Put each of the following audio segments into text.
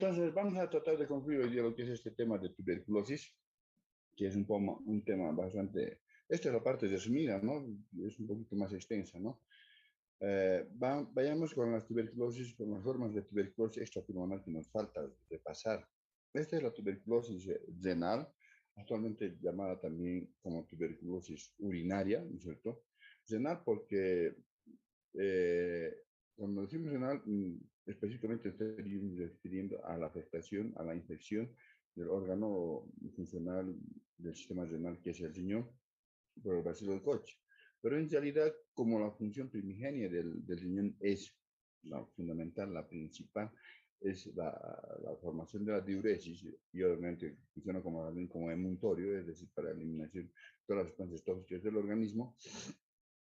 Entonces, vamos a tratar de concluir hoy día lo que es este tema de tuberculosis, que es un tema bastante, esta es la parte resumida, ¿no? Es un poquito más extensa, ¿no? Vayamos con las tuberculosis, con las formas de tuberculosis extrapulmonar que nos falta repasar. Esta es la tuberculosis renal, actualmente llamada también como tuberculosis urinaria, ¿no es cierto? Renal porque cuando decimos renal, específicamente estoy refiriendo a la afectación, a la infección del órgano funcional del sistema renal, que es el riñón, por el bacilo de Koch. Pero en realidad, como la función primigenia del riñón es la fundamental, la principal, es la formación de la diuresis, y obviamente funciona como emuntorio, es decir, para la eliminación de todas las sustancias tóxicas del organismo.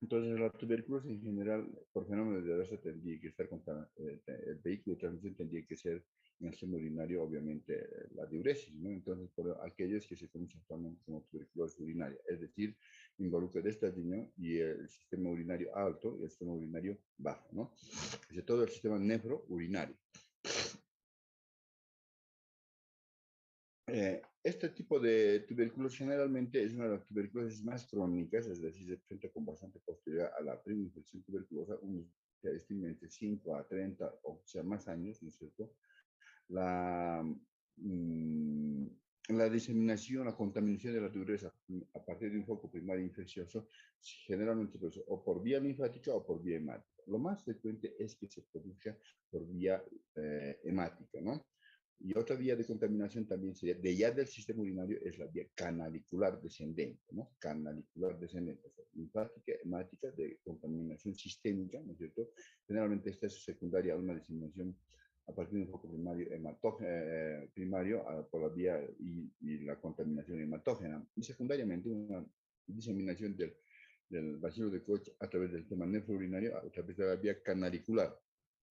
Entonces, la tuberculosis en general, por fenómenos de ARSA, tendría que estar el vehículo de transmisión tendría que ser en el sistema urinario, obviamente, la diuresis, ¿no? Entonces, por aquellos que se conocen actualmente como tuberculosis urinaria, es decir, involucra el riñón y el sistema urinario alto y el sistema urinario bajo, ¿no? Es decir, todo el sistema nefrourinario. Este tipo de tuberculosis generalmente es una de las tuberculosis más crónicas, es decir, se presenta con bastante posterioridad a la primera infección tuberculosa, se estima entre 5 a 30 o sea más años, ¿no es cierto? La, mm, la diseminación, la contaminación de la tuberculosis a partir de un foco primario infeccioso, generalmente pues, o por vía linfática o por vía hemática. Lo más frecuente es que se produzca por vía hemática, ¿no? Y otra vía de contaminación también sería, de ya del sistema urinario, es la vía canalicular descendente, ¿no? Canalicular descendente, o sea, linfática, hemática, de contaminación sistémica, ¿no es cierto? Generalmente esta es secundaria a una diseminación a partir de un foco primario, primario por la vía y la contaminación hematógena, y secundariamente una diseminación del bacilo de Koch a través del sistema nefrourinario, a través de la vía canalicular.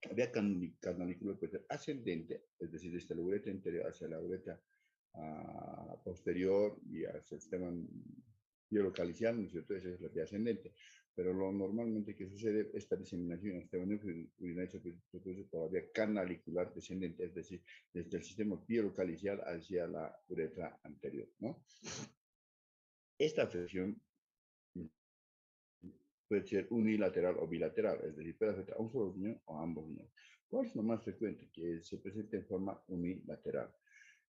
La vía canalicular puede ser ascendente, es decir, desde la uretra interior hacia la uretra posterior y hacia el sistema biolocalicial, ¿no es cierto? Esa es la vía ascendente. Pero lo normalmente que sucede, esta diseminación en el sistema urinario se produce por la vía canalicular descendente, es decir, desde el sistema biolocalicial hacia la uretra anterior, ¿no? Esta afección puede ser unilateral o bilateral, es decir, puede afectar a un solo riñón o a ambos riñones. ¿Cuál es lo más frecuente? Que se presente en forma unilateral.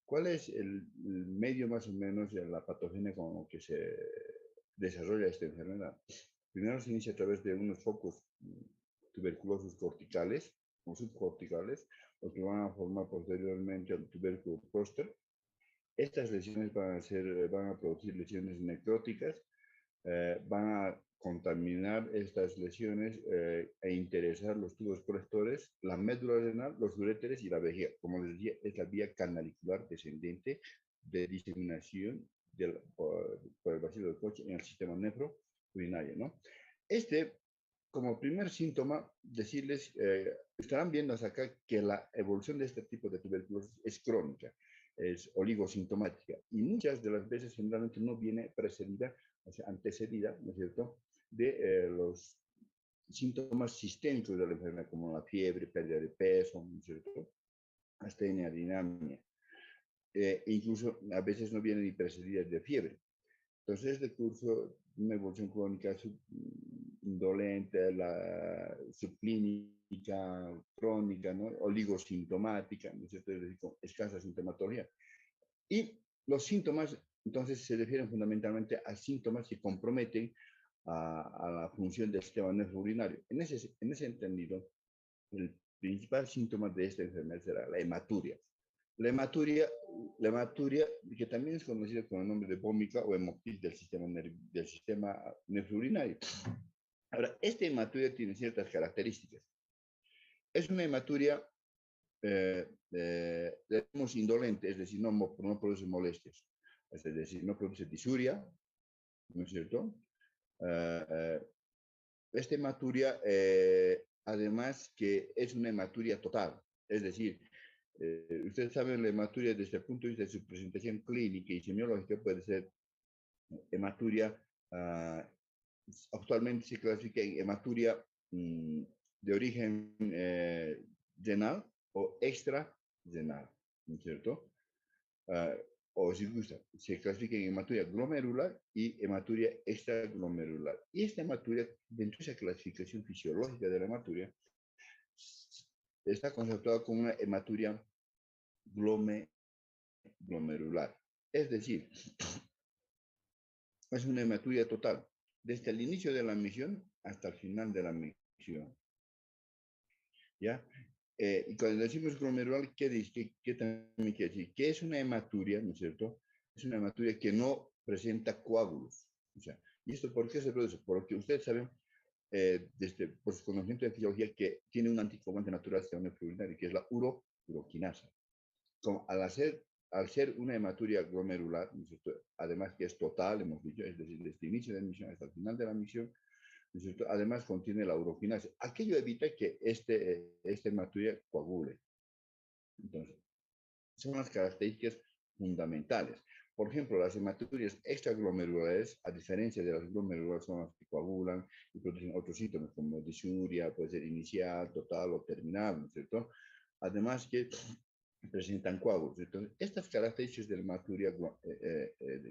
¿Cuál es el medio más o menos de la patogenia con lo que se desarrolla esta enfermedad? Primero se inicia a través de unos focos tuberculosos corticales o subcorticales, los que van a formar posteriormente el tubérculo póster. Estas lesiones van a producir lesiones necróticas, van a contaminar estas lesiones e interesar los tubos colectores, la médula renal, los uréteres y la vejiga. Como les decía, es la vía canalicular descendente de diseminación por el bacilo de Koch en el sistema nefrourinario, ¿no? Como primer síntoma, decirles, estarán viendo hasta acá que la evolución de este tipo de tuberculosis es crónica, es oligosintomática, y muchas de las veces generalmente no viene precedida, o sea, antecedida, ¿no es cierto?, de los síntomas sistémicos de la enfermedad, como la fiebre, pérdida de peso, ¿no es cierto?, astenia, dinamia. Incluso a veces no vienen ni precedidas de fiebre. Entonces, este curso, una evolución crónica indolente, la subclínica, crónica, ¿no? Oligosintomática, ¿no es cierto?, es decir, con escasa sintomatología. Y los síntomas, entonces, se refieren fundamentalmente a síntomas que comprometen a la función del sistema nefrourinario. En ese entendido, el principal síntoma de esta enfermedad será la hematuria. La hematuria, que también es conocida con el nombre de vómica o hemophil del sistema nefrourinario. Ahora, esta hematuria tiene ciertas características. Es una hematuria, digamos, indolente, es decir, no produce molestias, es decir, no produce disuria, ¿no es cierto? Esta hematuria, además que es una hematuria total, es decir, ustedes saben, la hematuria desde el punto de vista de su presentación clínica y semiológica puede ser hematuria, actualmente se clasifica en hematuria de origen renal o extra renal, ¿no es cierto? Ah, o si gusta, se clasifica en hematuria glomerular y hematuria extraglomerular. Y esta hematuria, dentro de esa clasificación fisiológica de la hematuria, está conceptuada como una hematuria glomerular. Es decir, es una hematuria total, desde el inicio de la misión hasta el final de la misión. ¿Ya? Y cuando decimos glomerular, ¿qué también quiere decir? Que es una hematuria, ¿no es cierto? Es una hematuria que no presenta coágulos. O sea, ¿y esto por qué se produce? Porque ustedes saben, desde, por su conocimiento de fisiología, que tiene un anticoagulante natural del sistema urinario, que es la uroquinasa. Como al ser una hematuria glomerular, ¿no es cierto? Además que es total, hemos dicho, es decir, desde el inicio de la misión hasta el final de la misión, ¿no es cierto? Además contiene la uroquinasa. Aquello evita que este hematuria coagule. Entonces, son las características fundamentales. Por ejemplo, las hematurias extraglomerulares, a diferencia de las glomerulares, son las que coagulan y producen otros síntomas como disuria, puede ser inicial, total o terminal, ¿no es cierto? Además que presentan coágulos. Entonces, estas características de la hematuria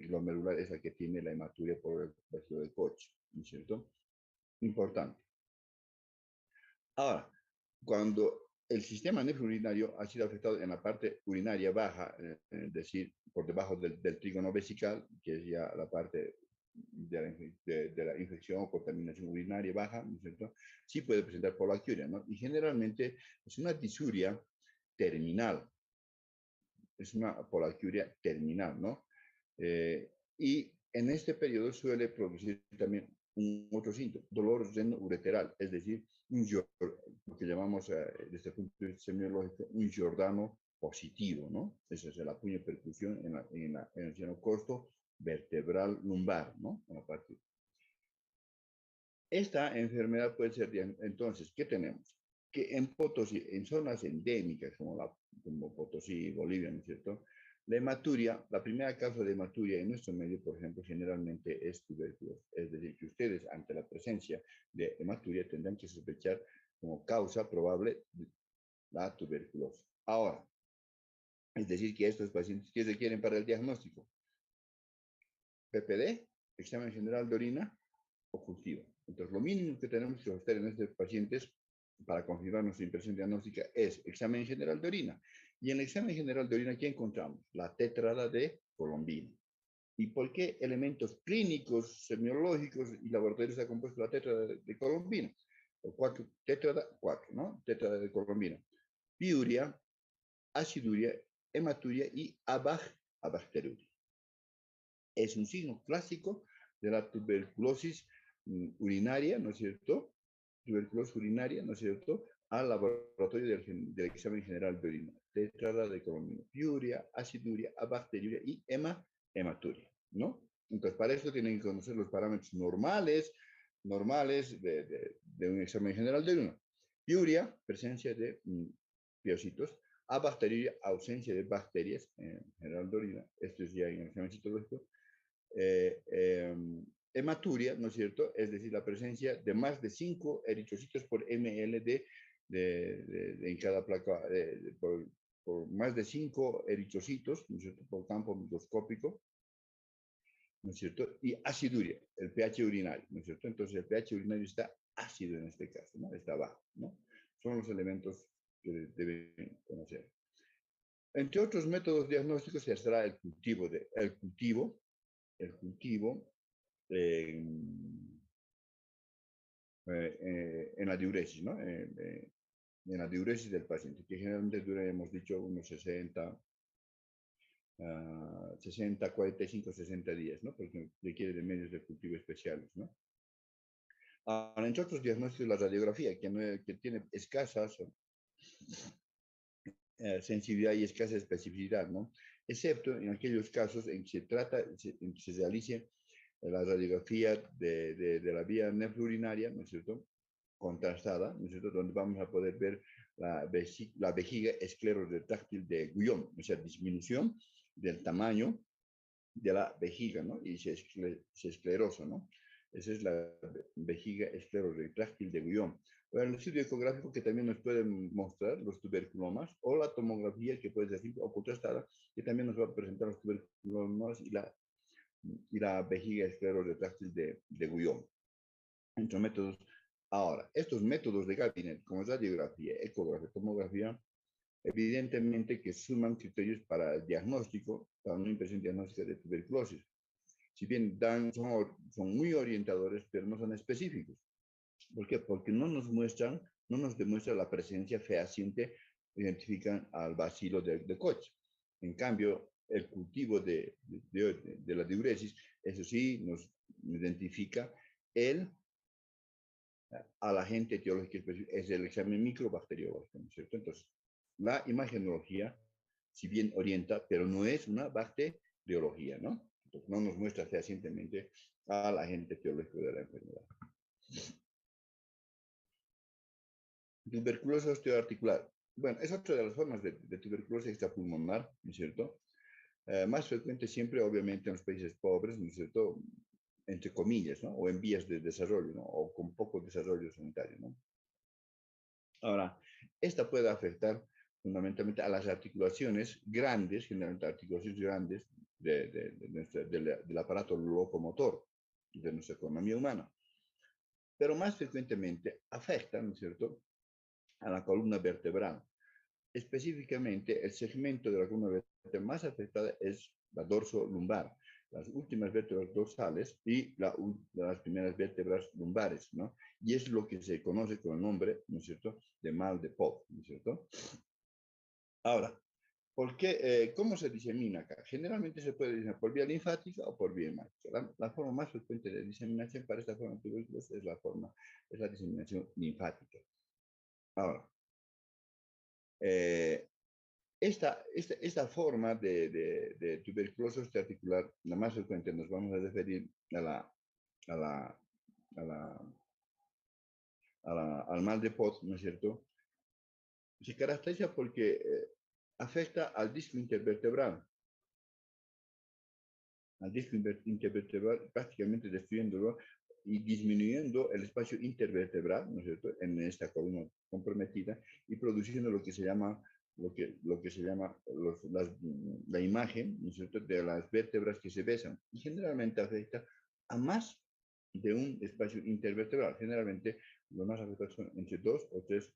glomerular es la que tiene la hematuria por el vacío de Koch, ¿no es cierto? Importante. Ahora, cuando el sistema nefrourinario ha sido afectado en la parte urinaria baja, es decir, por debajo del trígono vesical, que es ya la parte de la infección o contaminación urinaria baja, ¿no es cierto? Sí puede presentar polaquiuria, ¿no? Y generalmente es una disuria terminal, es una polaquiuria terminal, ¿no? Y en este periodo suele producir también un otro síntoma, dolor ureteral, es decir, lo que llamamos desde el punto de vista semiológico un Giordano positivo, ¿no? Ese es el apoyo de percusión en el seno costo vertebral lumbar, ¿no? En la parte. Esta enfermedad puede ser, entonces, ¿qué tenemos? Que en Potosí, en zonas endémicas como Potosí, Bolivia, ¿no es cierto? La hematuria, la primera causa de hematuria en nuestro medio, por ejemplo, generalmente es tuberculosis. Es decir, que ustedes, ante la presencia de hematuria, tendrán que sospechar como causa probable la tuberculosis. Ahora, es decir, que estos pacientes, ¿qué requieren para el diagnóstico? PPD, examen general de orina o cultivo. Entonces, lo mínimo que tenemos que hacer en estos pacientes para confirmar nuestra impresión diagnóstica es examen general de orina. Y en el examen general de orina, ¿qué encontramos? La tétrada de colombina. ¿Y por qué elementos clínicos, semiológicos y laboratorios ha compuesto la tétrada de colombina? O tétrada, ¿no? Tétrada de colombina. Piuria, aciduria, hematuria y abacteruria. Es un signo clásico de la tuberculosis urinaria, ¿no es cierto? Tuberculosis urinaria, ¿no es cierto? Al laboratorio del examen general de orina. Tétrada de colombina, piuria, aciduria, abacteriuria y hematuria, ¿no? Entonces, para eso tienen que conocer los parámetros normales de un examen general de orina. Piuria, presencia de piocitos. Abacteriuria, ausencia de bacterias en general de orina. Esto es ya en el examen citológico. Eh, eh, hematuria, ¿no es cierto? Es decir, la presencia de más de 5 eritrocitos por ml en cada placa, por más de 5 eritrocitos, ¿no es cierto? Por campo microscópico, ¿no es cierto? Y aciduria, el pH urinario, ¿no es cierto? Entonces el pH urinario está ácido en este caso, ¿no? Está bajo, ¿no? Son los elementos que deben conocer. Entre otros métodos diagnósticos se hará el cultivo en la diuresis, ¿no? En la diuresis del paciente, que generalmente dura, hemos dicho, unos 60, 45, 60 días, ¿no? Porque requiere de medios de cultivo especiales, ¿no? Ahora, entre otros diagnósticos, la radiografía, que tiene escasas sensibilidad y escasa especificidad, ¿no? Excepto en aquellos casos en que se realice la radiografía de la vía nefrourinaria, ¿no es cierto? Contrastada, ¿no es cierto? Donde vamos a poder ver la vejiga esclerorretráctil de Guillain, o sea, disminución del tamaño de la vejiga, ¿no? Y se esclerosa, ¿no? Esa es la vejiga esclerorretráctil de Guillain. Bueno, el estudio ecográfico que también nos puede mostrar los tuberculomas, o la tomografía que puede ser simple o contrastada, que también nos va a presentar los tuberculomas y la vejiga esclerorretráctil de Guillain. Estos métodos. Ahora, estos métodos de gabinete, como es radiografía, ecografía, tomografía, evidentemente que suman criterios para el diagnóstico, para una impresión diagnóstica de tuberculosis. Si bien son muy orientadores, pero no son específicos. ¿Por qué? Porque no nos demuestran la presencia fehaciente, identifican al bacilo de Koch. En cambio, el cultivo de la diuresis, eso sí, nos identifica el al agente etiológico específico, es el examen microbacteriológico, ¿no es cierto? Entonces, la imagenología, si bien orienta, pero no es una bacteriología, ¿no? Entonces, no nos muestra fehacientemente al agente etiológico de la enfermedad. Tuberculosis osteoarticular. Bueno, es otra de las formas de tuberculosis extrapulmonar, ¿no es cierto? Más frecuente siempre, obviamente, en los países pobres, ¿no es cierto? Entre comillas, ¿no? O en vías de desarrollo, ¿no? O con poco desarrollo sanitario, ¿no? Ahora, esta puede afectar fundamentalmente a las articulaciones grandes, generalmente articulaciones grandes del aparato locomotor de nuestra economía humana. Pero más frecuentemente afecta, ¿no es cierto?, a la columna vertebral. Específicamente, el segmento de la columna vertebral más afectada es la dorso-lumbar, las últimas vértebras dorsales y las primeras vértebras lumbares, ¿no? Y es lo que se conoce con el nombre, ¿no es cierto?, de mal de Poth, ¿no es cierto? Ahora, ¿por qué, cómo se disemina acá? Generalmente se puede diseminar por vía linfática o por vía hemática. La forma más frecuente de diseminación para esta forma de tuberculosis es la diseminación linfática. Ahora, eh, esta forma de tuberculosis articular, la más frecuente, nos vamos a referir a la, a la, al mal de Poth, ¿no es cierto? Se caracteriza porque afecta al disco intervertebral, prácticamente destruyéndolo y disminuyendo el espacio intervertebral, ¿no es cierto?, en esta columna comprometida y produciendo lo que se llama la imagen, ¿no es cierto?, de las vértebras que se besan. Y generalmente afecta a más de un espacio intervertebral. Generalmente lo más afectados son entre 2 o 3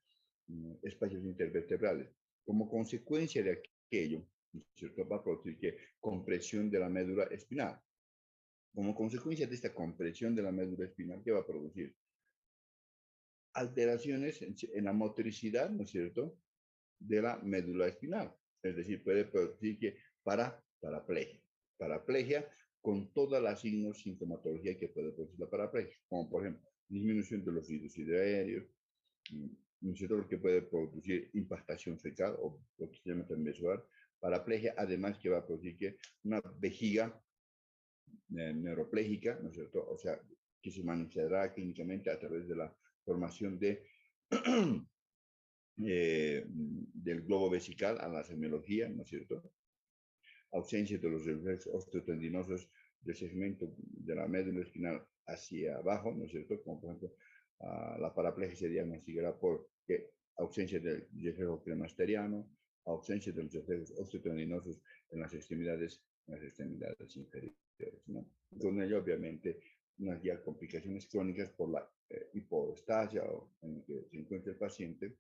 espacios intervertebrales. Como consecuencia de aquello, ¿no es cierto?, va a producir que compresión de la médula espinal. Como consecuencia de esta compresión de la médula espinal, ¿qué va a producir? Alteraciones en la motricidad, ¿no es cierto?, de la médula espinal. Es decir, puede producir que paraplegia con todas las signos sintomatología que puede producir la paraplegia, como por ejemplo, disminución de los fluidos hidroaéreos, ¿no es cierto?, lo que puede producir impactación fecal o lo que se llama también paraplegia, además que va a producir que una vejiga neuroplégica, ¿no es cierto? O sea, que se manifestará clínicamente a través de la formación del globo vesical a la semiología, ¿no es cierto? Ausencia de los reflejos osteotendinosos del segmento de la médula espinal hacia abajo, ¿no es cierto? Como por ejemplo, la paraplegia se diagnosticará por ausencia del reflejo cremasteriano, ausencia de los reflejos osteotendinosos en las extremidades inferiores, ¿no? Con ello, obviamente, unas ya complicaciones crónicas por la hipoestasia o en que se encuentra el paciente,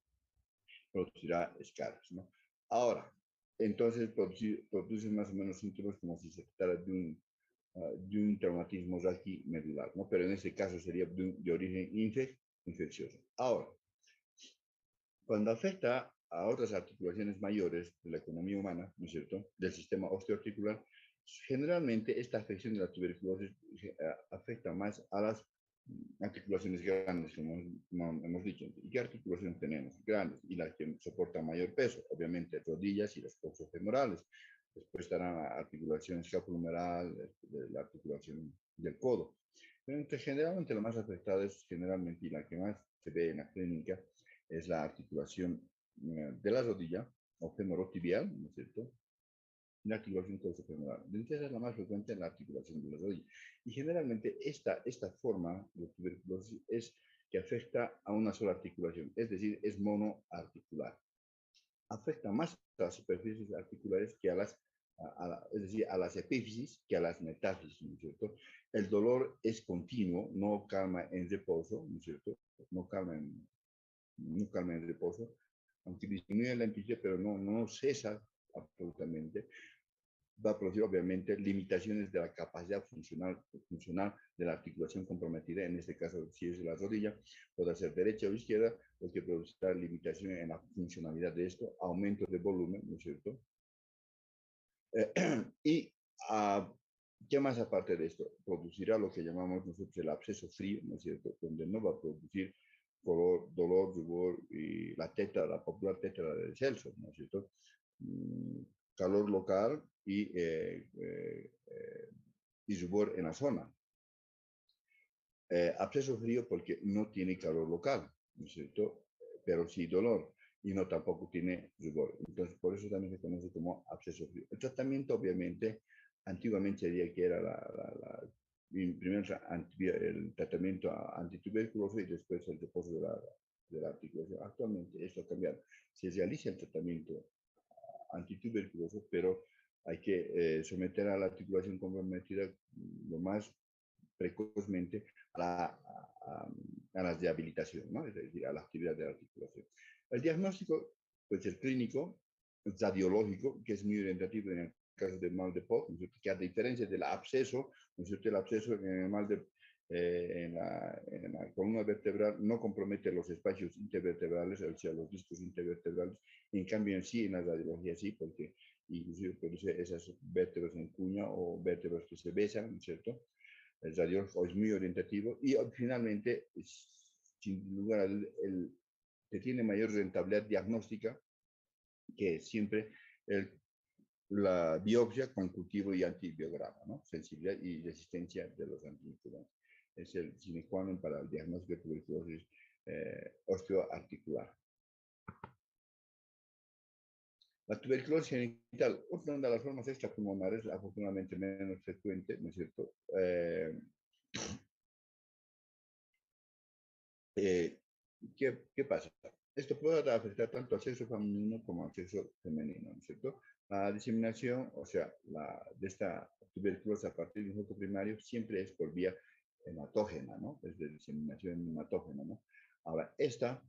producirá escaras, ¿no? Ahora, entonces produce más o menos síntomas como si se tratara de un traumatismo raquimedular, ¿no? Pero en este caso sería de origen infeccioso. Ahora, cuando afecta a otras articulaciones mayores de la economía humana, ¿no es cierto?, del sistema osteoarticular, generalmente esta afección de la tuberculosis afecta más a las articulaciones grandes, como hemos dicho. ¿Y qué articulaciones tenemos? Grandes, y las que soportan mayor peso, obviamente rodillas y los coxofemorales. Después estarán la articulación escapulohumeral, la articulación del codo. Pero generalmente la más afectada es generalmente, y la que más se ve en la clínica, es la articulación de la rodilla o femorotibial, ¿no es cierto? La articulación coxofemoral. Entonces es la más frecuente en la articulación de la rodilla. Y generalmente esta forma de tuberculosis es que afecta a una sola articulación, es decir, es monoarticular. Afecta más a las superficies articulares que a las, es decir, a las epífisis que a las metáfisis, ¿no es cierto? El dolor es continuo, no calma en reposo, ¿no es cierto? No calma en reposo, aunque disminuye la amplitud, pero no cesa absolutamente. Va a producir obviamente limitaciones de la capacidad funcional de la articulación comprometida, en este caso si es la rodilla, puede ser derecha o izquierda, lo que producirá limitaciones en la funcionalidad de esto, aumento de volumen, ¿no es cierto? Y ¿qué más aparte de esto? Producirá lo que llamamos nosotros el absceso frío, ¿no es cierto? Donde no va a producir dolor, rubor y la popular tétrada del Celso, ¿no es cierto? Calor local y rubor en la zona. Absceso frío porque no tiene calor local, ¿no es cierto? Pero sí dolor y no tampoco tiene rubor. Entonces, por eso también se conoce como absceso frío. El tratamiento, obviamente, antiguamente sería que era primero el tratamiento antituberculoso y después el reposo de la articulación. Actualmente esto ha cambiado. Se realiza el tratamiento antituberculoso, pero hay que someter a la articulación comprometida lo más precozmente a la rehabilitación, ¿no? Es decir, a la actividad de la articulación. El diagnóstico puede ser clínico, radiológico, que es muy orientativo en el caso del mal de Poth, que a diferencia del absceso, ¿no es cierto? El absceso en el mal de en la columna vertebral no compromete los espacios intervertebrales, o sea, los discos intervertebrales. En cambio, en sí, en la radiología sí, porque inclusive produce esas vértebras en cuña o vértebras que se besan, ¿no es cierto? El radiólogo es muy orientativo y finalmente, sin lugar a dudas, el que tiene mayor rentabilidad diagnóstica que siempre la biopsia con cultivo y antibiograma, ¿no? Sensibilidad y resistencia de los antimicrobianos. Es el sine qua non para el diagnóstico de tuberculosis osteoarticular. La tuberculosis genital, otra de las formas extrapulmonares, afortunadamente menos frecuente, ¿no es cierto? ¿Qué pasa? Esto puede afectar tanto al sexo femenino como al sexo femenino, ¿no es cierto? La diseminación, o sea, de esta tuberculosis a partir de un foco primario siempre es por vía hematógena, ¿no? Es de diseminación hematógena, ¿no? Ahora, esta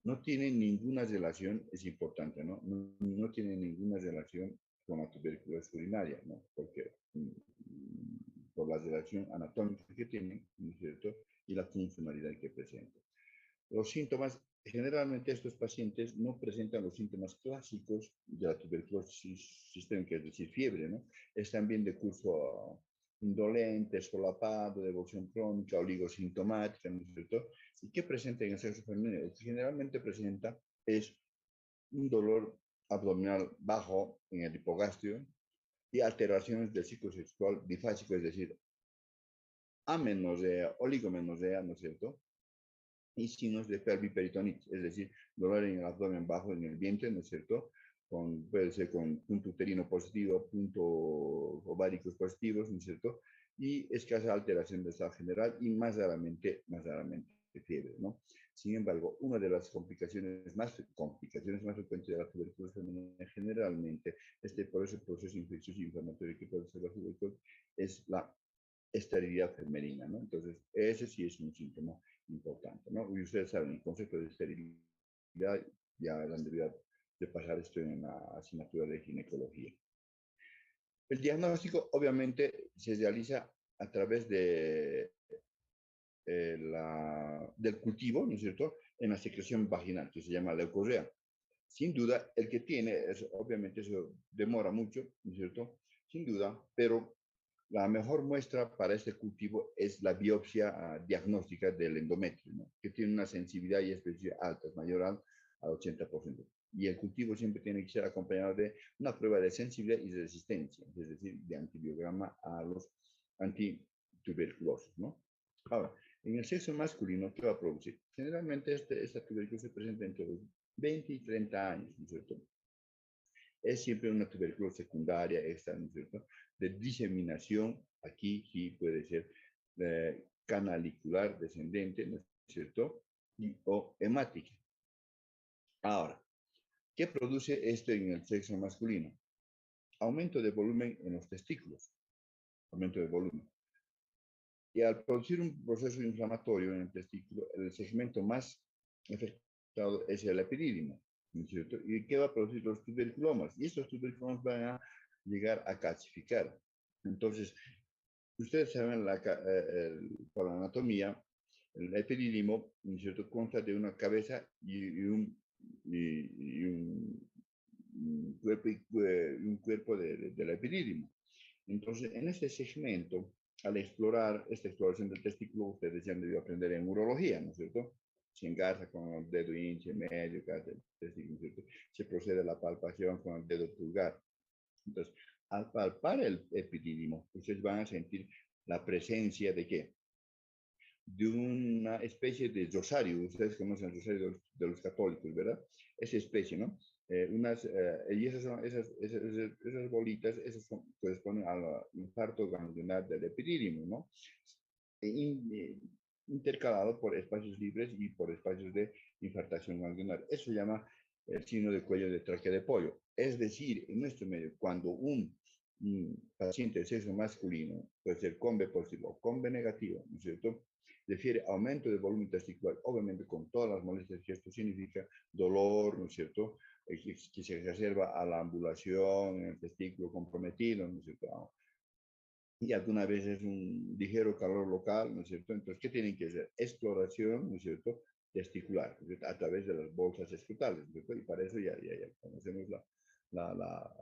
no tiene ninguna relación, es importante, ¿no? No tiene ninguna relación con la tuberculosis urinaria, ¿no? Porque por la relación anatómica que tiene, ¿no es cierto? Y la funcionalidad que presenta. Los síntomas, generalmente estos pacientes no presentan los síntomas clásicos de la tuberculosis sistémica, es decir, fiebre, ¿no? Es también de curso indolente, solapado, de evolución crónica, oligosintomática, ¿no es cierto? ¿Y qué presenta en el sexo femenino? Generalmente presenta es un dolor abdominal bajo en el hipogastrio y alteraciones del ciclo sexual bifásico, es decir, amenorrea, oligomenorrea, ¿no es cierto? Y signos de pelviperitonitis, es decir, dolor en el abdomen bajo, en el vientre, ¿no es cierto? Puede ser con punto uterino positivo, punto ováricos positivos, ¿no es cierto? Y escasa alteración del estado general y más raramente fiebre, ¿no? Sin embargo, una de las complicaciones más frecuentes de la tuberculosis femenina generalmente, por ese proceso infeccioso y inflamatorio que puede ser la tuberculosis, es la esterilidad femenina, ¿no? Entonces, ese sí es un síntoma importante, ¿no? Y ustedes saben, el concepto de esterilidad ya han de pasar esto en la asignatura de ginecología. El diagnóstico, obviamente, se realiza a través del cultivo, ¿no es cierto?, en la secreción vaginal, que se llama leucorrea. Sin duda, el que tiene, obviamente eso demora mucho, ¿no es cierto?, sin duda, pero la mejor muestra para este cultivo es la biopsia diagnóstica del endometrio, ¿no? Que tiene una sensibilidad y especificidad alta, mayor al 80%. Y el cultivo siempre tiene que ser acompañado de una prueba de sensibilidad y de resistencia, es decir, de antibiograma a los antituberculosos, ¿no? Ahora, en el sexo masculino, ¿qué va a producir? Generalmente esta tuberculosis se presenta entre los 20 y 30 años, ¿no es cierto? Es siempre una tuberculosis secundaria, esta, ¿no es cierto?, de diseminación, aquí sí puede ser canalicular descendente, ¿no es cierto? O hemática. Ahora, ¿qué produce esto en el sexo masculino? Aumento de volumen en los testículos, aumento de volumen. Y al producir un proceso inflamatorio en el testículo, el segmento más afectado es el epidídimo, ¿no es cierto? ¿Y qué va a producir los tuberculomas? Y estos tuberculomas van a llegar a calcificar. Entonces, ustedes saben por la anatomía, el epidídimo, ¿no es cierto?, consta de una cabeza y un cuerpo del epidídimo. Entonces, en este segmento, al explorar esta exploración del testículo, ustedes ya han debido aprender en urología, ¿no es cierto? Se engarza con el dedo índice medio, cada testículo, ¿no es cierto? Se procede a la palpación con el dedo pulgar. Entonces, al palpar el epidídimo, ustedes van a sentir la presencia de ¿qué? De una especie de rosario. Ustedes conocen el rosario de los católicos, ¿verdad? Esa especie, ¿no? Y esas bolitas, corresponden al infarto ganglionar del epidídimo, ¿no? E intercalado por espacios libres y por espacios de infartación ganglionar. Eso se llama el signo de cuello de tráquea de pollo. Es decir, en nuestro medio, cuando un paciente de sexo masculino, puede ser con B positivo o con B negativo, ¿no es cierto?, refiere aumento de volumen testicular, obviamente con todas las molestias que esto significa, dolor, ¿no es cierto?, que se exacerba a la ambulación, en el testículo comprometido, ¿no es cierto?, y alguna vez es un ligero calor local, ¿no es cierto? Entonces, ¿qué tienen que hacer? Exploración, ¿no es cierto?, testicular, ¿no es cierto?, a través de las bolsas escrotales, ¿no es cierto? Y para eso ya conocemos la, la,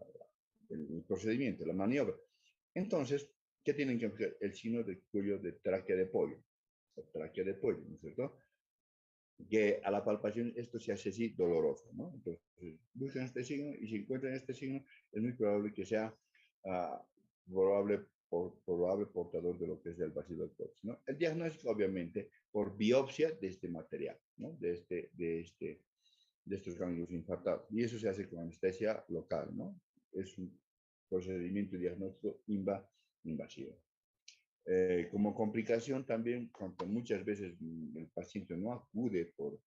el procedimiento, la maniobra. Entonces, ¿qué tienen que hacer? El signo de cuello de tráquea de pollo, o tráquea de pollo, ¿no es cierto?, que a la palpación esto se hace así doloroso, ¿no? Entonces, buscan este signo y si encuentran este signo, es muy probable que sea probable portador de lo que es el bacilo de Koch, ¿no? El diagnóstico, obviamente, por biopsia de este material, ¿no? De estos ganglios infartados. Y eso se hace con anestesia local, ¿no? Es un procedimiento diagnóstico invasivo. Como complicación también, cuando muchas veces el paciente no acude por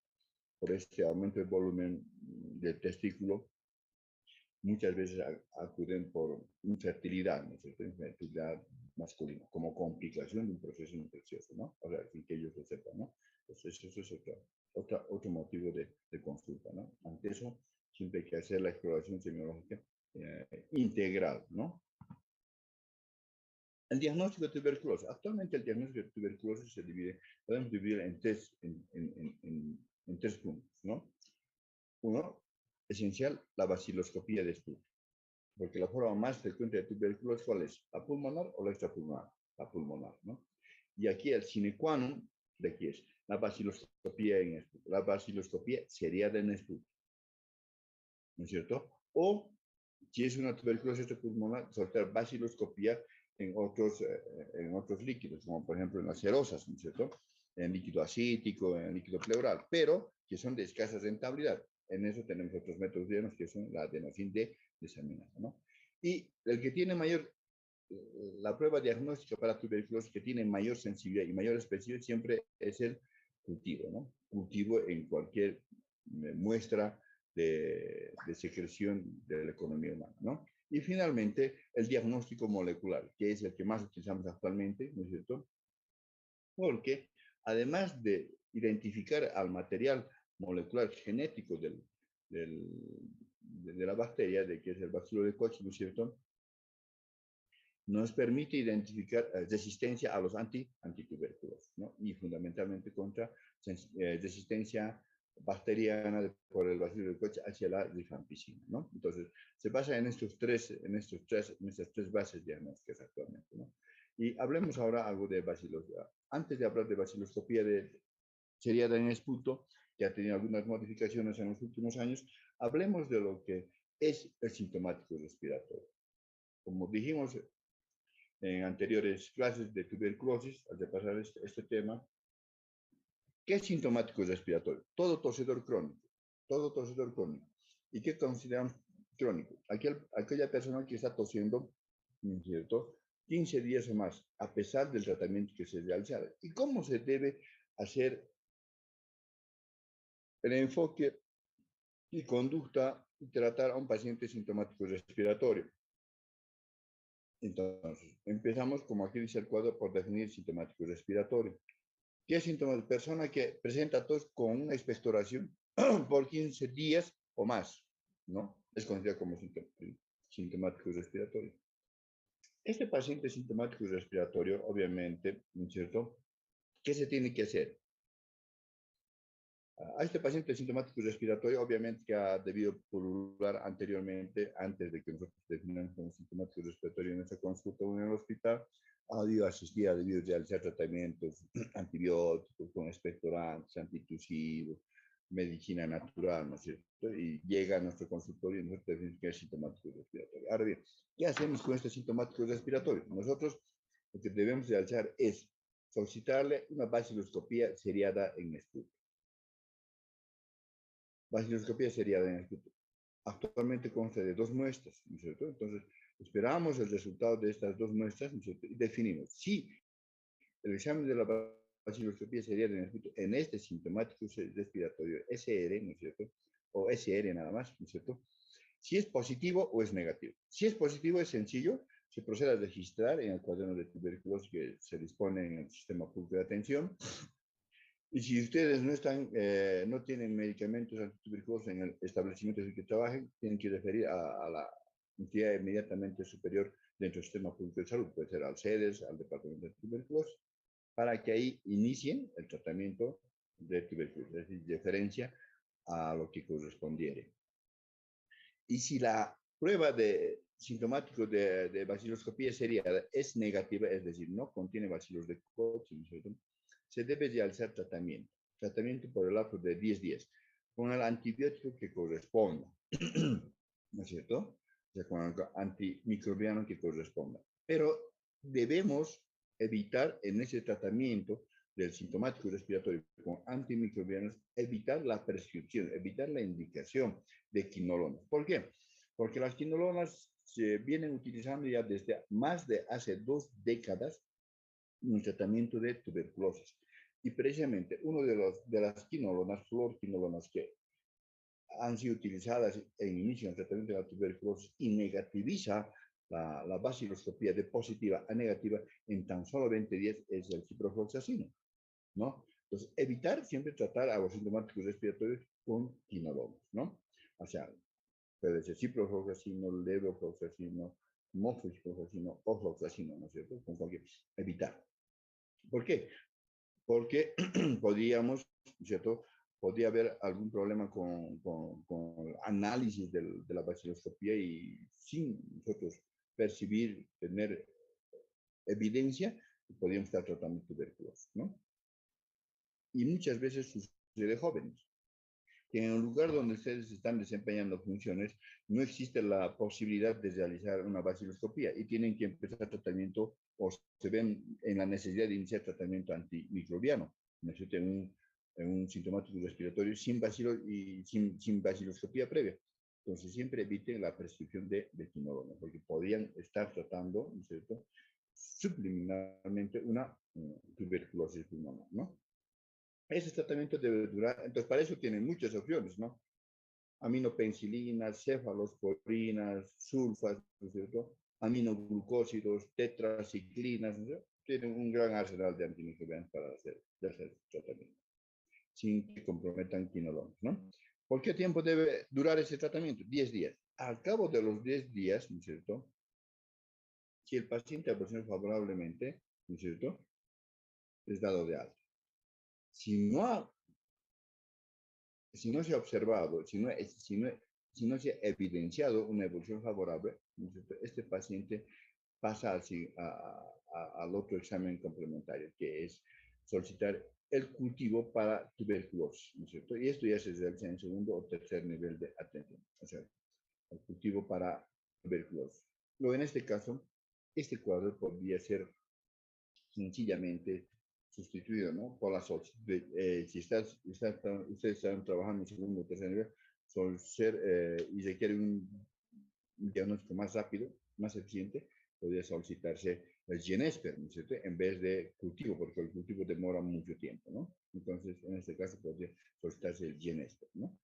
este aumento de volumen del testículo, muchas veces acuden por infertilidad, ¿no es cierto? Infertilidad masculina, como complicación de un proceso infeccioso, ¿no? O sea, sin que ellos lo sepan, ¿no? Entonces, eso es otro motivo de consulta, ¿no? Ante eso, siempre hay que hacer la exploración semiológica integral, ¿no? El diagnóstico de tuberculosis. Actualmente el diagnóstico de tuberculosis podemos dividir en tres puntos, ¿no? Uno, esencial, la baciloscopía de Stuhl, porque la forma más frecuente de tuberculosis, ¿cuál es? ¿La pulmonar o la extrapulmonar? La pulmonar, ¿no? Y aquí el sine qua non de aquí es la baciloscopía en Stuhl, la baciloscopía seriada en Stuhl, ¿no es cierto? O si es una tuberculosis pulmonar, soltar baciloscopía en otros líquidos, como por ejemplo en las serosas, ¿no es cierto? En líquido acítico, en líquido pleural, pero que son de escasa rentabilidad. En eso tenemos otros métodos diagnósticos que son la adenosín desaminada, ¿no? Y el que tiene la prueba diagnóstica para tuberculosis que tiene mayor sensibilidad y mayor especificidad siempre es el cultivo, ¿no? Cultivo en cualquier muestra de secreción de la economía humana, ¿no? Y finalmente, el diagnóstico molecular, que es el que más utilizamos actualmente, ¿no es cierto? Porque además de identificar al material molecular genético de la bacteria, de que es el bacilo de Koch, ¿no es cierto?, nos permite identificar resistencia a los antitubérculos, ¿no? Y fundamentalmente contra resistencia bacteriana por el bacilo de Koch hacia la rifampicina, ¿no? Entonces, se basa en estas tres bases diagnósticas actualmente, ¿no? Y hablemos ahora algo de baciloscopía. Antes de hablar de baciloscopía seriada en esputo, que ha tenido algunas modificaciones en los últimos años, hablemos de lo que es el sintomático respiratorio. Como dijimos en anteriores clases de tuberculosis, al repasar este tema, ¿qué es sintomático respiratorio? Todo tosedor crónico, todo tosedor crónico. ¿Y qué consideramos crónico? Aquella persona que está tosiendo, ¿cierto?, 15 días o más, a pesar del tratamiento que se realizara. ¿Y cómo se debe hacer el enfoque y conducta y tratar a un paciente sintomático respiratorio? Entonces, empezamos, como aquí dice el cuadro, por definir sintomático respiratorio. ¿Qué es síntomas? Persona que presenta tos con una expectoración por 15 días o más, ¿no? Es conocida como sintomático respiratorio. Este paciente sintomático respiratorio, obviamente, ¿no es cierto? ¿Qué se tiene que hacer? A este paciente sintomático respiratorio, obviamente, que ha debido pulular anteriormente, antes de que nosotros definamos como sintomático respiratorio en esta consulta o en el hospital, ha debido asistir, ha debido realizar tratamientos antibióticos, con expectorantes, antitusivos, medicina natural, ¿no es cierto? Y llega a nuestro consultorio y nosotros definimos que es sintomático respiratorio. Ahora bien, ¿qué hacemos con este sintomático respiratorio? Nosotros lo que debemos realizar es solicitarle una baciloscopía seriada en estudio. Baciloscopía sería de actualmente consta de dos muestras, ¿no es cierto? Entonces, esperamos el resultado de estas dos muestras, ¿no es cierto? Y definimos si el examen de la baciloscopía sería de en este sintomático respiratorio SR, ¿no es cierto? O SR nada más, ¿no es cierto? Si es positivo o es negativo. Si es positivo, es sencillo, se procede a registrar en el cuaderno de tuberculosis que se dispone en el sistema público de atención. Y si ustedes no están, no tienen medicamentos antituberculosos en el establecimiento en el que trabajen, tienen que referir a la entidad inmediatamente superior dentro del sistema público de salud, puede ser al CEDES, al departamento de tuberculosis, para que ahí inicien el tratamiento de tuberculosis, es decir, diferencia a lo que correspondiere. Y si la prueba de sintomático de baciloscopía seriada es negativa, es decir, no contiene bacilos de Koch, se debe realizar tratamiento por el lapso de 10 días, con el antibiótico que corresponda, ¿no es cierto? O sea, con el antimicrobiano que corresponda. Pero debemos evitar en ese tratamiento del sintomático respiratorio con antimicrobianos, evitar la prescripción, evitar la indicación de quinolonas. ¿Por qué? Porque las quinolonas se vienen utilizando ya desde más de hace 2 décadas en el tratamiento de tuberculosis. Y precisamente uno de las quinolonas, fluorquinolonas, que han sido utilizadas en inicio del tratamiento de la tuberculosis y negativiza la baciloscopía de positiva a negativa en tan solo 20 días es el ciprofloxacino, ¿no? Entonces, evitar siempre tratar a los sintomáticos respiratorios con quinolonas, ¿no? O sea, puede ser ciprofloxacino, levofloxacino, mofloxacino o floxacino, ¿no es cierto? Con cualquier, evitar. ¿Por qué? Porque podríamos, ¿cierto? Podría haber algún problema con el análisis de la baciloscopía y sin nosotros percibir, tener evidencia, podríamos estar tratando tuberculosis, ¿no? Y muchas veces sucede jóvenes, que en el lugar donde ustedes están desempeñando funciones no existe la posibilidad de realizar una baciloscopía y tienen que empezar tratamiento o se ven en la necesidad de iniciar tratamiento antimicrobiano, necesitan un sintomático respiratorio sin bacilo y sin baciloscopía previa. Entonces siempre eviten la prescripción de quinolona, porque podrían estar tratando, ¿no es cierto?, subliminalmente una tuberculosis pulmonar, ¿no? Ese tratamiento debe durar, entonces para eso tienen muchas opciones, ¿no? Aminopenicilinas, cefalosporinas, sulfas, ¿no es cierto? Aminoglucósidos, tetraciclinas, ¿no es cierto? Tienen un gran arsenal de antimicrobianos para hacer tratamiento, sin que comprometan quinolonas, ¿no? ¿Por qué tiempo debe durar ese tratamiento? 10 días. Al cabo de los 10 días, ¿no es cierto?, si el paciente evoluciona favorablemente, ¿no es cierto?, es dado de alta. Si no ha si no se ha observado, si no se ha evidenciado una evolución favorable, este paciente pasa al otro examen complementario, que es solicitar el cultivo para tuberculosis, ¿no es cierto? Y esto ya se realiza en segundo o tercer nivel de atención, o sea, el cultivo para tuberculosis. Luego, en este caso, este cuadro podría ser sencillamente sustituido, ¿no?, por la solicitud. Si ustedes están trabajando en segundo o tercer nivel, y requiere un diagnóstico más rápido, más eficiente, podría solicitarse el Genesper, ¿no es cierto? En vez de cultivo, porque el cultivo demora mucho tiempo, ¿no? Entonces, en este caso podría solicitarse el Genesper, ¿no?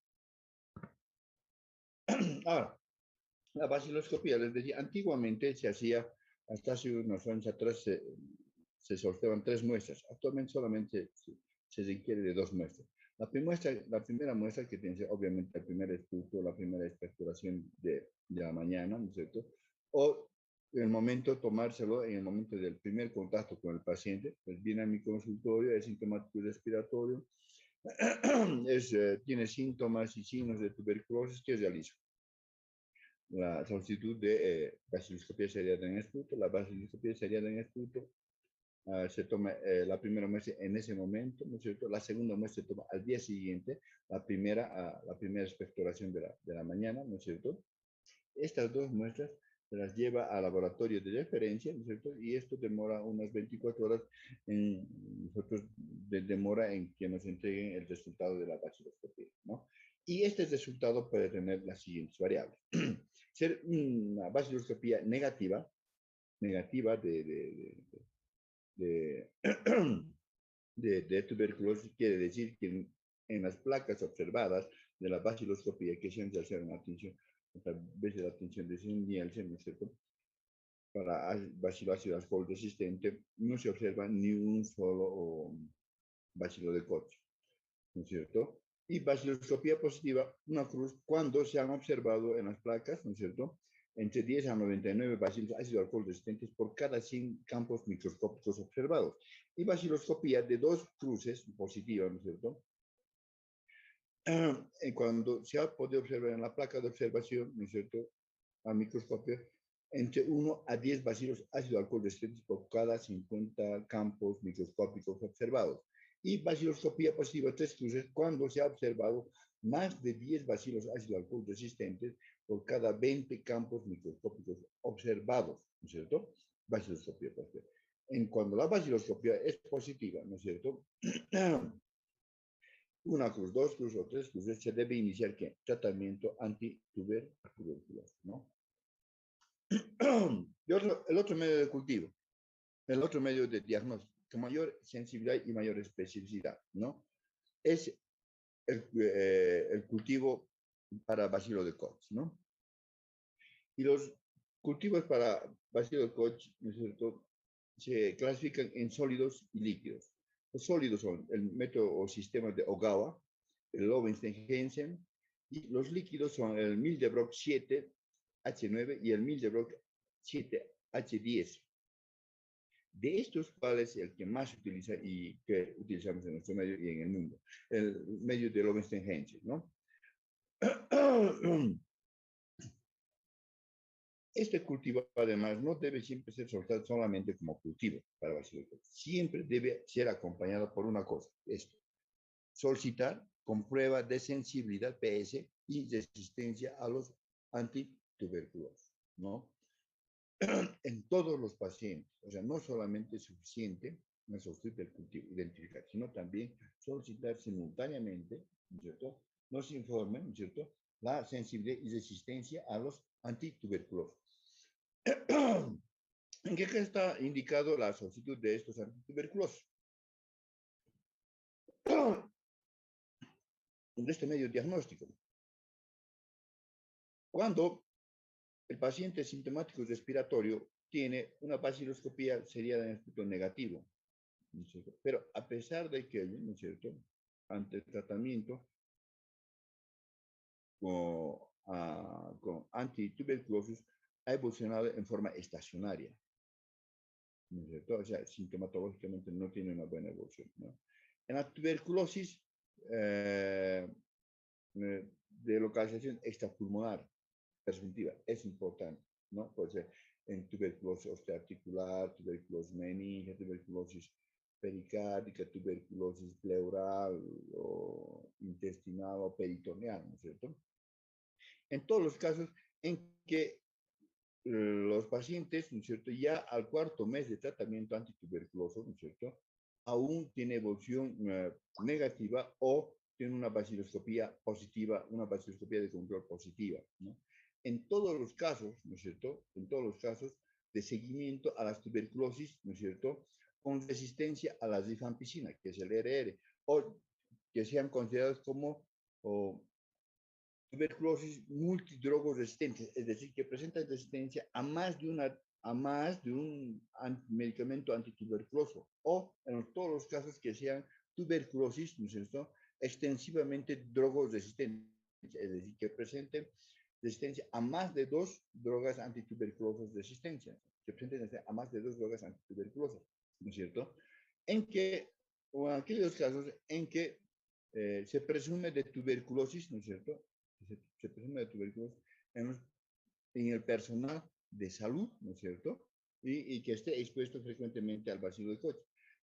Ahora, la baciloscopía, les decía, antiguamente se hacía, hasta hace unos años atrás, se solicitaban 3 muestras. Actualmente solamente se requiere de 2 muestras. La primera muestra que tiene, obviamente, el primer estudio, la primera expectoración de la mañana, ¿no es cierto? O en el momento, tomárselo en el momento del primer contacto con el paciente, pues viene a mi consultorio, es sintomático respiratorio, tiene síntomas y signos de tuberculosis, ¿qué realizo? La solicitud de baciloscopía seriada en esputo. La baciloscopía seriada en esputo se toma la primera muestra en ese momento, ¿no es cierto? La segunda muestra se toma al día siguiente, la primera expectoración de la mañana, ¿no es cierto? Estas 2 muestras se las lleva al laboratorio de referencia, ¿no es cierto? Y esto demora unas 24 horas, demora en que nos entreguen el resultado de la baciloscopía, ¿no? Y este resultado puede tener las siguientes variables. Ser una baciloscopía negativa de, de tuberculosis, quiere decir que en las placas observadas de la baciloscopía, que siempre se hace una atención, a veces la atención de Nielsen, ¿no es cierto? Para bacilo alcohol resistente, no se observa ni un solo bacilo de Koch, ¿no es cierto? Y baciloscopía positiva, una cruz, cuando se han observado en las placas, ¿no es cierto? Entre 10 a 99 bacilos ácido alcohol resistentes por cada 100 campos microscópicos observados. Y baciloscopía de 2 cruces positivas, ¿no es cierto? Cuando se ha podido observar en la placa de observación, ¿no es cierto?, a microscopio, entre 1 a 10 bacilos ácido alcohol resistentes por cada 50 campos microscópicos observados. Y baciloscopía positiva 3 cruces cuando se ha observado más de 10 bacilos ácido alcohol resistentes por cada 20 campos microscópicos observados, ¿no es cierto? Baciloscopía positiva. Cuando la baciloscopía es positiva, ¿no es cierto? Una cruz, 2 cruces o 3 cruces, se debe iniciar ¿qué? Tratamiento antituberculoso, ¿no? Y el otro medio de cultivo, el otro medio de diagnóstico, con mayor sensibilidad y mayor especificidad, ¿no? Es el cultivo para bacilo de Koch, ¿no? Y los cultivos para bacilo de Koch, ¿no es cierto?, se clasifican en sólidos y líquidos. Los sólidos son el método o sistema de Ogawa, el Lowenstein-Hansen, y los líquidos son el Mildebrok 7H9 y el Mildebrok 7H10. De estos, ¿cuál es el que más se utiliza y que utilizamos en nuestro medio y en el mundo? El medio de Lowenstein-Hansen, ¿no? Este cultivo, además, no debe siempre ser soltado solamente como cultivo para bacilo. Siempre debe ser acompañado por una cosa, esto: solicitar con prueba de sensibilidad PS y resistencia a los antituberculosos, ¿no? En todos los pacientes. O sea, no solamente es suficiente una solicitud del cultivo, identificar, sino también solicitar simultáneamente, ¿no es cierto?, nos informen, ¿no es cierto?, la sensibilidad y resistencia a los antituberculosos. ¿En qué está indicado la solicitud de estos antituberculosos? En este medio diagnóstico. Cuando el paciente sintomático respiratorio tiene una baciloscopía seriada en esputo negativo, ¿no es cierto?, pero a pesar de que, ¿no es cierto?, ante el tratamiento con antituberculosis ha evolucionado en forma estacionaria, ¿no es cierto? O sea, sintomatológicamente no tiene una buena evolución, ¿no? En la tuberculosis de localización extrapulmonar presuntiva es importante, ¿no? Puede ser en tuberculosis osteoarticular, tuberculosis meningia, tuberculosis pericárdica, tuberculosis pleural o intestinal o peritoneal, ¿no es cierto? En todos los casos en que los pacientes, ¿no es cierto?, ya al 4.er mes de tratamiento antituberculoso, ¿no es cierto?, aún tiene evolución negativa o tiene una baciloscopía positiva, una baciloscopía de control positiva, ¿no? En todos los casos, ¿no es cierto?, en todos los casos, de seguimiento a las tuberculosis, ¿no es cierto?, con resistencia a la rifampicina, que es el RR, o que sean considerados como o, tuberculosis multidrogoresistentes, es decir, que presentan resistencia a más de un medicamento antituberculoso, o en todos los casos que sean tuberculosis, ¿no es cierto?, extensivamente drogoresistentes, es decir, que presenten resistencia a más de dos drogas antituberculosas resistencia, que presenten a más de dos drogas antituberculosas, ¿no es cierto? En que, o en aquellos casos en que se presume de tuberculosis, ¿no es cierto? Se presume de tuberculosis en el personal de salud, ¿no es cierto? Y que esté expuesto frecuentemente al bacilo de Koch.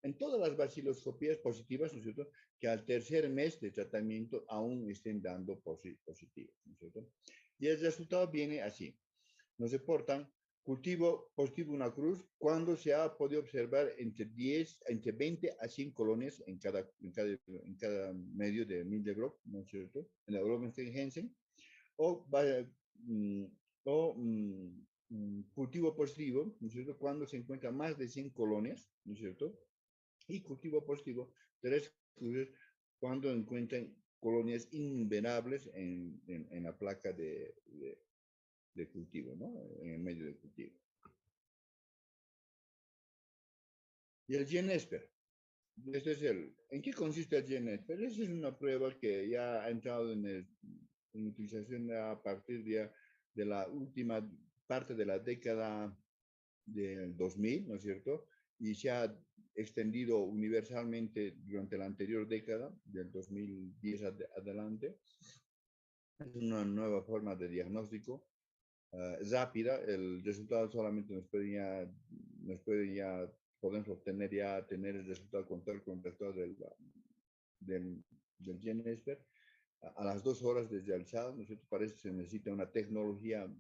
En todas las baciloscopías positivas, ¿no es cierto?, que al tercer mes de tratamiento aún estén dando positivos, ¿no es cierto? Y el resultado viene así. Nos reportan cultivo positivo una cruz cuando se ha podido observar entre 20 a 100 colonias en cada medio de Mildebrok, ¿no es cierto?, en la Euromensten-Hansen, o, mm, o cultivo positivo, ¿no es cierto?, cuando se encuentra más de 100 colonias, ¿no es cierto?, y cultivo positivo, 3 cruces, cuando encuentran colonias inverables en la placa de cultivo, ¿no?, en el medio de cultivo. Y el GeneSper. ¿En qué consiste el GeneSper? Esa es una prueba que ya ha entrado en utilización a partir de la última parte de la década del 2000, ¿no es cierto? Y se ha extendido universalmente durante la anterior década, del 2010 adelante. Es una nueva forma de diagnóstico rápida. El resultado solamente podemos obtener ya, tener el resultado, contar con el resultado del GeneSper a las 2 horas desde alzada, ¿no es cierto? Para eso se necesita una tecnología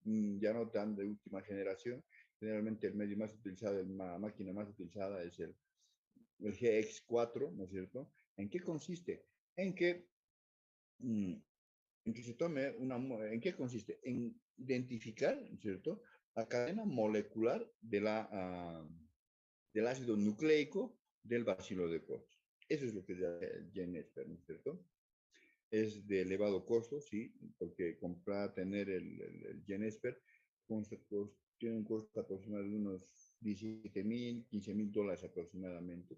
ya no tan de última generación. Generalmente el medio más utilizado, la máquina más utilizada es el GX4, ¿no es cierto? ¿En qué consiste? En que, en que se tome ¿en qué consiste? En identificar, ¿no es cierto?, la cadena molecular del ácido nucleico del bacilo de Koch. Eso es lo que es el GeneSper, ¿no es cierto? Es de elevado costo, sí, porque tener el GeneSper tiene un costo aproximado de unos 17,000, 15,000 dólares aproximadamente.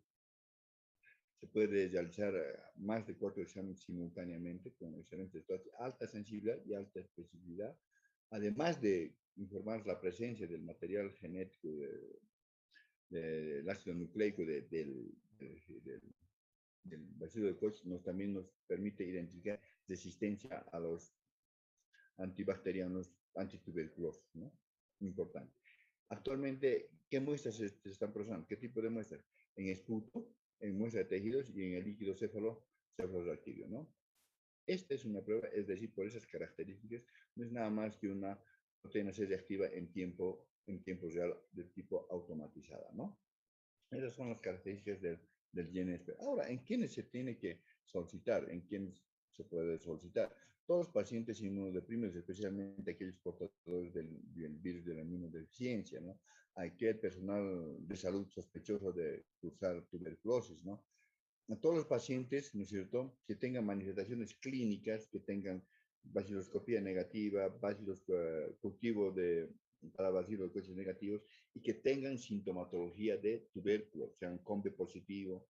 Se puede realizar más de 4 exámenes simultáneamente con excelentes datos, alta sensibilidad y alta especificidad, además de informar la presencia del material genético del ácido nucleico del bacilo de Koch, también nos permite identificar resistencia a los antibacterianos, antituberculosos, ¿no? Importante. Actualmente, ¿qué muestras se están procesando? ¿Qué tipo de muestras? En esputo, en muestra de tejidos y en el líquido cefalorraquídeo, ¿no? Esta es una prueba, es decir, por esas características, no es nada más que una proteína C reactiva en tiempo real del tipo automatizada, ¿no? Esas son las características del GeneSper. Ahora, ¿en quiénes se tiene que solicitar? ¿En quiénes se puede solicitar? Todos los pacientes inmunodeprimidos, especialmente aquellos portadores del virus de la inmunodeficiencia, ¿no? Aquel personal de salud sospechoso de cursar tuberculosis, ¿no? A todos los pacientes, ¿no es cierto?, que tengan manifestaciones clínicas, que tengan baciloscopía negativa, cultivo para bacilos negativos, y que tengan sintomatología de tubérculo, sean COMB positivo,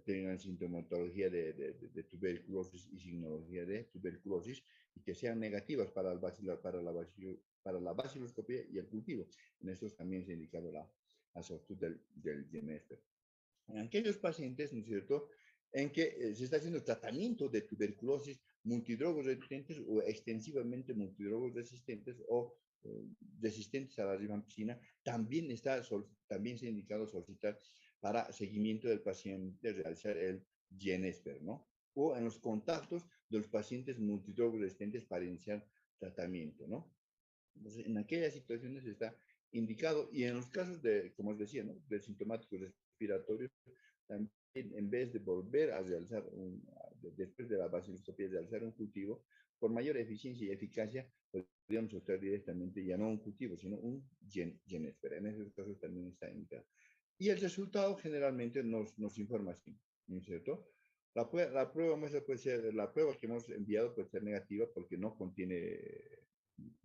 tengan sintomatología de tuberculosis y signología de tuberculosis, y que sean negativas para la baciloscopía y el cultivo. En estos también se ha indicado la solicitud del GeneSper. En aquellos pacientes, ¿no es cierto?, en que se está haciendo tratamiento de tuberculosis multidrogos resistentes o extensivamente multidrogos resistentes o resistentes a la rifampicina, también se ha indicado solicitar para seguimiento del paciente realizar el GeneSper, ¿no? O en los contactos de los pacientes multidrogos resistentes para iniciar tratamiento, ¿no? Entonces, en aquellas situaciones está indicado, y en los casos de, como os decía, ¿no?, de sintomáticos respiratorios, también en vez de volver a realizar, después de la baciloscopía, realizar un cultivo, por mayor eficiencia y eficacia, pues podríamos optar directamente ya no un cultivo, sino un genespera. En esos casos también está indicado. Y el resultado generalmente nos informa así, ¿no es cierto? La prueba muestra puede ser, la prueba que hemos enviado puede ser negativa porque no contiene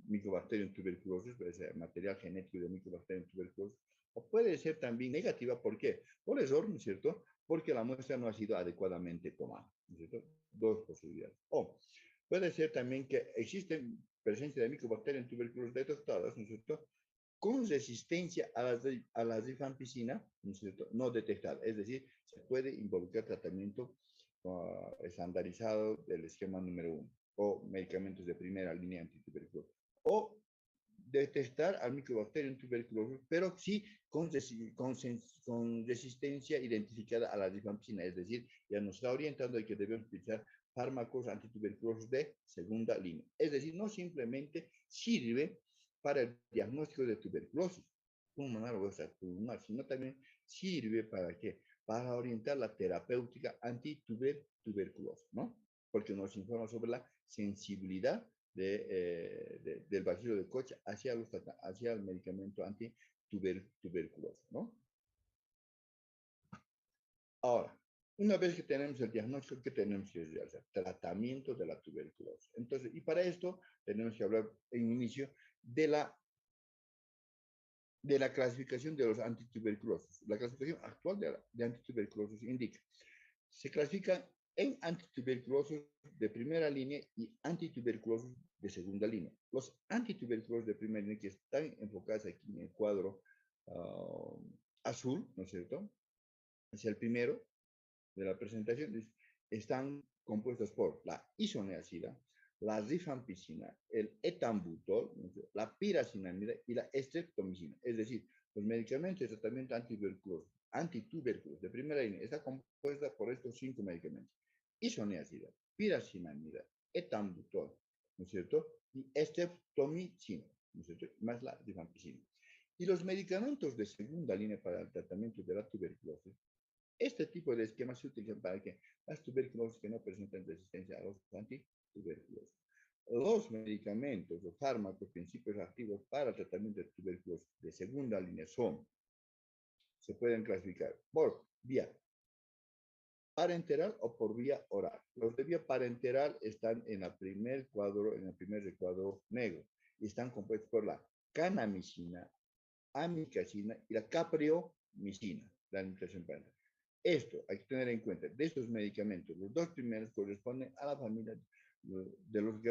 Mycobacterium tuberculosis, puede ser material genético de Mycobacterium tuberculosis, o puede ser también negativa, ¿por qué? Por error, ¿no es cierto? Porque la muestra no ha sido adecuadamente tomada, ¿no es cierto? Dos posibilidades. O puede ser también que existen presencia de Mycobacterium tuberculosis detectadas, ¿no es cierto? Con resistencia a la rifampicina, ¿no es cierto? No detectada, es decir, se puede involucrar tratamiento estandarizado del esquema número 1 o medicamentos de primera línea antituberculosa. O detectar al Mycobacterium tuberculosis, pero sí con resistencia identificada a la rifampicina, es decir, ya nos está orientando de que debemos utilizar fármacos antituberculosos de segunda línea. Es decir, no simplemente sirve para el diagnóstico de tuberculosis pulmonar o extrapulmonar, sino también sirve para qué? Para orientar la terapéutica antituberculosa, ¿no? Porque nos informa sobre la sensibilidad del bacilo de Koch hacia el medicamento antituberculoso, ¿no? Ahora, una vez que tenemos el diagnóstico, ¿qué tenemos que hacer? Tratamiento de la tuberculosis. Entonces, y para esto tenemos que hablar en inicio de la clasificación de los antituberculosos. La clasificación actual de antituberculosos indica, se clasifican en antituberculosos de primera línea y antituberculosos de segunda línea. Los antituberculosos de primera línea que están enfocados aquí en el cuadro azul, ¿no es cierto? Es el primero de la presentación, están compuestos por la isoniazida, la rifampicina, el etambutol, la piracinamida y la estreptomicina. Es decir, los medicamentos de tratamiento antituberculoso de primera línea está compuesta por estos 5 medicamentos. Isoniazida, piracinamida, etambutol, ¿no es cierto? Y estreptomicina, ¿no es cierto? Más la rifampicina. Y los medicamentos de segunda línea para el tratamiento de la tuberculosis, este tipo de esquemas se utilizan para que las tuberculosis que no presentan resistencia a los antituberculosos. Los medicamentos o fármacos, principios activos para el tratamiento de tuberculosis de segunda línea se pueden clasificar por vía parenteral o por vía oral. Los de vía parenteral están en el primer recuadro negro y están compuestos por la canamicina, amicacina y la capreomicina, la administración parenteral. Esto hay que tener en cuenta. De estos medicamentos, los dos primeros corresponden a la familia de los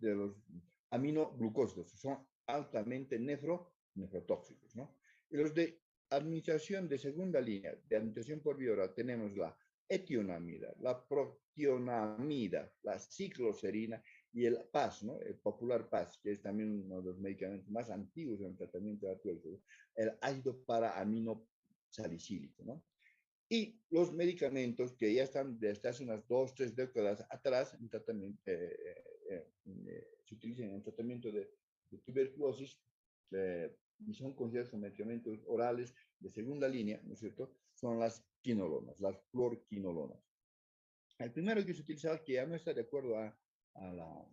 de los aminoglucósidos, son altamente nefrotóxicos, ¿no? Y los de administración de segunda línea, de administración por vía oral, tenemos la etionamida, la protionamida, la cicloserina y el PAS, ¿no? El popular PAS, que es también uno de los medicamentos más antiguos en el tratamiento de la tuberculosis, el ácido para-amino salicílico, ¿no? Y los medicamentos que ya están desde hace unas 2, 3 décadas atrás en tratamiento, se utilizan en el tratamiento de tuberculosis y son considerados como medicamentos orales de segunda línea, ¿no es cierto? Son las quinolonas, las fluorquinolonas. El primero que se utilizaba, que ya no está de acuerdo a la,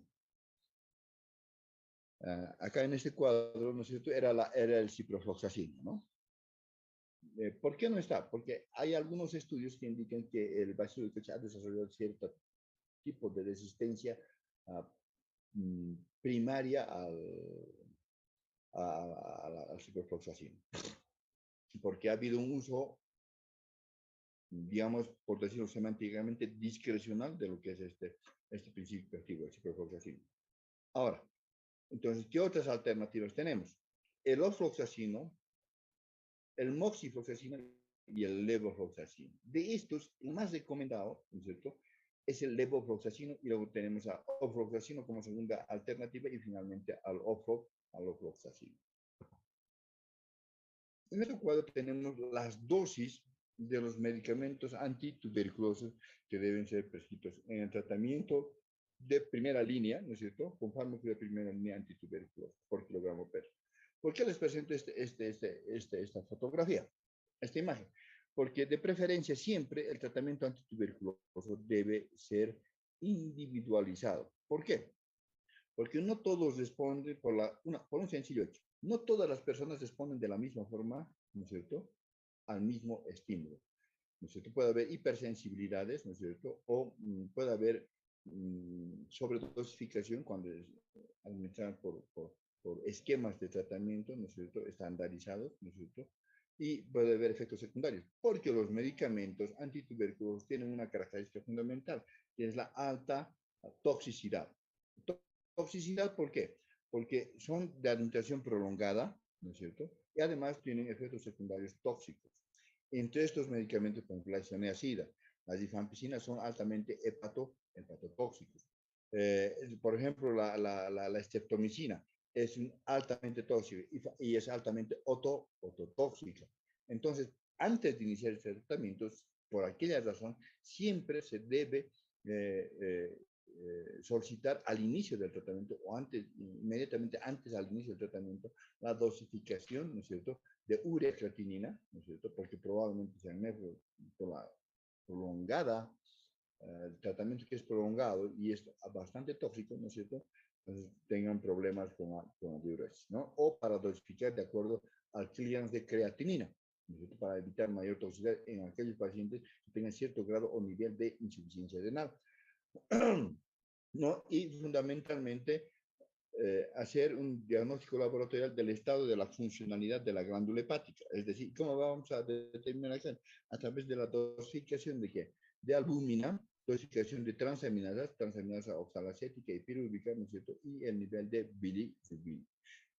acá en este cuadro, ¿no es cierto? Era el ciprofloxacino, ¿no? ¿Por qué no está? Porque hay algunos estudios que indican que el bacilo de Koch ha desarrollado cierto tipo de resistencia primaria al ciprofloxacino. Porque ha habido un uso, digamos, por decirlo semánticamente, discrecional de lo que es este principio activo, el ciprofloxacino. Ahora, entonces, ¿qué otras alternativas tenemos? El ofloxacino, el moxifloxacino y el levofloxacino. De estos, el más recomendado, ¿no es cierto?, es el levofloxacino y luego tenemos a ofloxacino como segunda alternativa y finalmente al ofloxacino. En este cuadro tenemos las dosis de los medicamentos antituberculosos que deben ser prescritos en el tratamiento de primera línea, ¿no es cierto?, con fármacos de primera línea antituberculosos por kilogramo peso. ¿Por qué les presento esta fotografía, esta imagen? Porque de preferencia siempre el tratamiento antituberculoso debe ser individualizado. ¿Por qué? Porque no todos responden por un sencillo hecho. No todas las personas responden de la misma forma, ¿no es cierto?, al mismo estímulo. ¿No es cierto? Puede haber hipersensibilidades, ¿no es cierto? O puede haber sobredosificación cuando es administrada por esquemas de tratamiento, ¿no es cierto?, estandarizados, ¿no es cierto? Y puede haber efectos secundarios, porque los medicamentos antituberculosos tienen una característica fundamental, que es la alta toxicidad. Toxicidad, ¿por qué? Porque son de administración prolongada, ¿no es cierto? Y además tienen efectos secundarios tóxicos. Entre estos medicamentos, como la isoniazida, las rifampicina son altamente hepatotóxicos. Por ejemplo, la streptomicina es altamente tóxica y es altamente ototóxica. Entonces, antes de iniciar este tratamiento, por aquella razón, siempre se debe solicitar al inicio del tratamiento o antes, inmediatamente antes al inicio del tratamiento, la dosificación, ¿no es cierto?, de ureacrilatina, ¿no es cierto?, porque probablemente sea por la prolongada, el tratamiento que es prolongado y es bastante tóxico, ¿no es cierto?, entonces tengan problemas con la diuresis, ¿no? O para dosificar de acuerdo al clearance de creatinina, ¿no es cierto?, para evitar mayor toxicidad en aquellos pacientes que tengan cierto grado o nivel de insuficiencia renal. ¿No? Y fundamentalmente hacer un diagnóstico laboratorial del estado de la funcionalidad de la glándula hepática. Es decir, ¿cómo vamos a determinar eso? A través de la dosificación de qué? De albúmina, dosificación de transaminasa oxalacética y pirúvica, ¿no es cierto? Y el nivel de bilirrubina.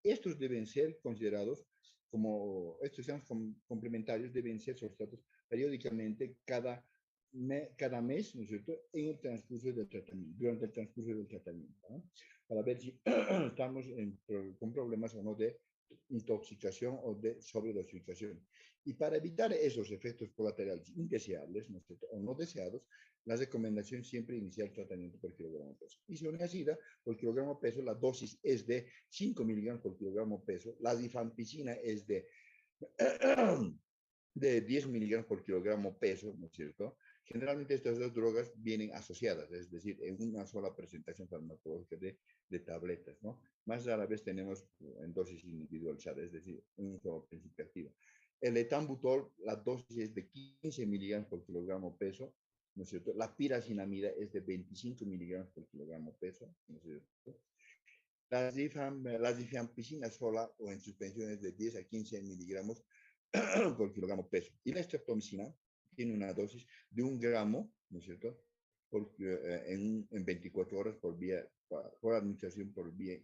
Estos deben ser considerados como, estos sean complementarios, deben ser solicitados periódicamente cada mes, ¿no es cierto?, en el transcurso del tratamiento, durante el transcurso del tratamiento, ¿no?, para ver si estamos con problemas o no de intoxicación o de sobredosificación. Y para evitar esos efectos colaterales indeseables, ¿no es cierto?, o no deseados, la recomendación siempre iniciar el tratamiento por kilogramo peso. Isoniazida por kilogramo peso, la dosis es de 5 miligramos por kilogramo peso, la rifampicina es de 10 miligramos por kilogramo peso, ¿no es cierto? Generalmente estas dos drogas vienen asociadas, es decir, en una sola presentación farmacológica de tabletas, ¿no? Más rara vez tenemos en dosis individualizadas, es decir, un solo principio activo. El etambutol, la dosis es de 15 miligramos por kilogramo peso, ¿no es cierto? La piracinamida es de 25 miligramos por kilogramo peso, ¿no es cierto? La rifampicina sola o en suspensiones de 10 a 15 miligramos por kilogramo peso. Y la streptomicina tiene una dosis de 1 gramo, ¿no es cierto?, en 24 horas por administración por vía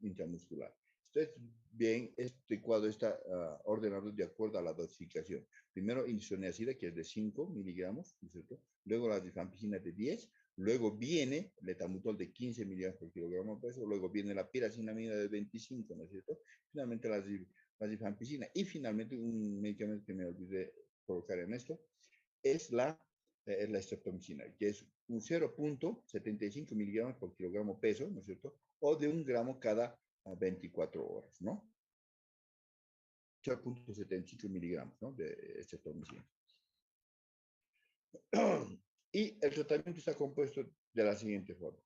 intramuscular. Entonces, bien, este cuadro está ordenado de acuerdo a la dosificación. Primero, isoniazida, que es de 5 miligramos, ¿no es cierto? Luego la rifampicina de 10, luego viene el etambutol de 15 miligramos por kilogramo peso, luego viene la piracinamida de 25, ¿no es cierto? Finalmente la rifampicina. Y finalmente, un medicamento que me olvidé colocar en esto, es la streptomicina, que es un 0.75 miligramos por kilogramo peso, ¿no es cierto? O de 1 gramo cada 24 horas, ¿no? 0.75 miligramos, ¿no?, de streptomicina. Y el tratamiento está compuesto de la siguiente forma.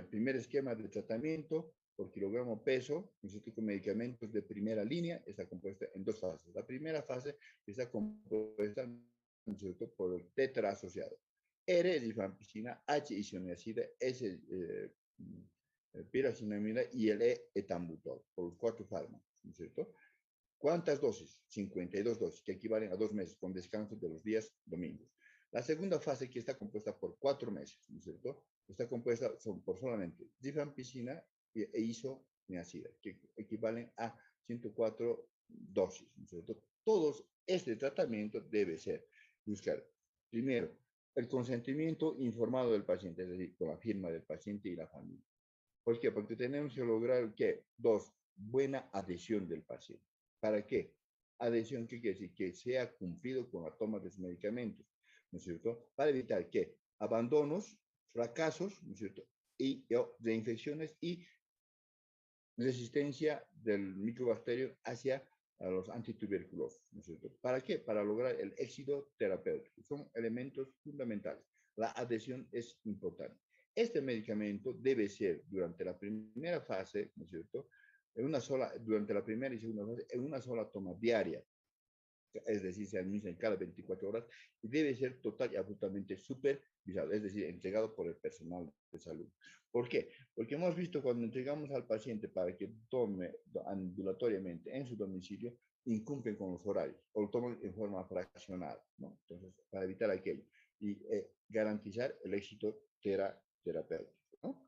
Primer esquema de tratamiento por kilogramo peso, con medicamentos de primera línea, está compuesta en 2 fases. La primera fase está compuesta, ¿no es cierto?, por el tetra asociado. R, rifampicina, H, isoniazida, S, piracinamida y el E, etambutol, por los 4 fármacos, ¿no es cierto? ¿Cuántas dosis? 52 dosis, que equivalen a 2 meses, con descanso de los días domingos. La segunda fase, que está compuesta por 4 meses, ¿no es cierto?, está compuesta por solamente rifampicina e isoniazida, que equivalen a 104 dosis, ¿no es cierto? Todos este tratamiento debe ser buscar, primero, el consentimiento informado del paciente, es decir, con la firma del paciente y la familia. ¿Por qué? Porque tenemos que lograr, ¿qué? 2, buena adhesión del paciente. ¿Para qué? Adhesión, ¿qué quiere decir? Que sea cumplido con la toma de sus medicamentos, ¿no es cierto? Para evitar que abandonos, fracasos, ¿no es cierto?, y reinfecciones y resistencia del microbacterio hacia a los antituberculosos, ¿no es cierto? ¿Para qué? Para lograr el éxito terapéutico. Son elementos fundamentales. La adhesión es importante. Este medicamento debe ser durante la primera fase, ¿no es cierto? Durante la primera y segunda fase, en una sola toma diaria, es decir, se administra en cada 24 horas y debe ser total y absolutamente supervisado, es decir, entregado por el personal de salud. ¿Por qué? Porque hemos visto cuando entregamos al paciente para que tome ambulatoriamente en su domicilio, incumplen con los horarios o lo toman en forma fraccionada, ¿no? Entonces, para evitar aquello y garantizar el éxito terapéutico, ¿no?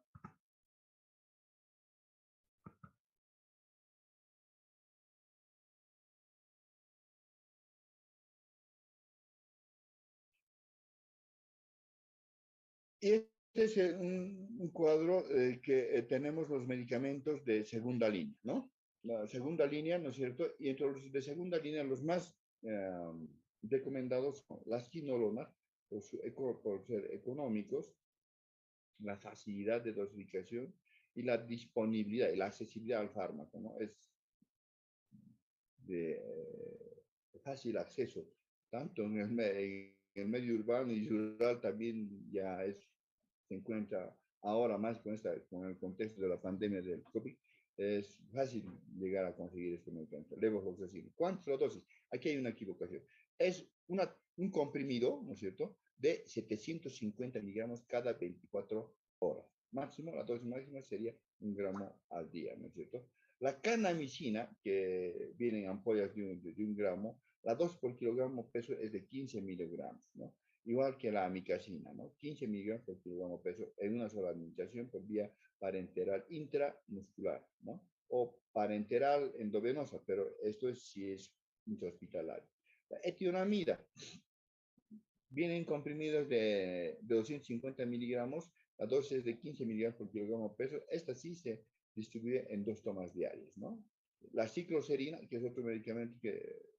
Y este es un cuadro que tenemos los medicamentos de segunda línea, ¿no? La segunda línea, ¿no es cierto? Y entre los de segunda línea, los más recomendados son las quinolonas, por ser económicos, la facilidad de dosificación y la disponibilidad y la accesibilidad al fármaco, ¿no? Es de fácil acceso, tanto en el medio urbano y rural también ya se encuentra ahora más con el contexto de la pandemia del COVID, es fácil llegar a conseguir este medicamento, levofloxacina. ¿Cuántas dosis? Aquí hay una equivocación. Es un comprimido, ¿no es cierto?, de 750 miligramos cada 24 horas. Máximo, la dosis máxima sería 1 gramo al día, ¿no es cierto? La canamicina, que viene en ampollas de 1 gramo, la dosis por kilogramo peso es de 15 miligramos, ¿no? Igual que la amicacina, ¿no? 15 miligramos por kilogramo peso en una sola administración por vía parenteral intramuscular, ¿no? O parenteral endovenosa, pero esto es si es intrahospitalario. La etionamida, vienen comprimidos de 250 miligramos, la dosis es de 15 miligramos por kilogramo peso. Esta sí se distribuye en 2 tomas diarias, ¿no? La cicloserina, que es otro medicamento que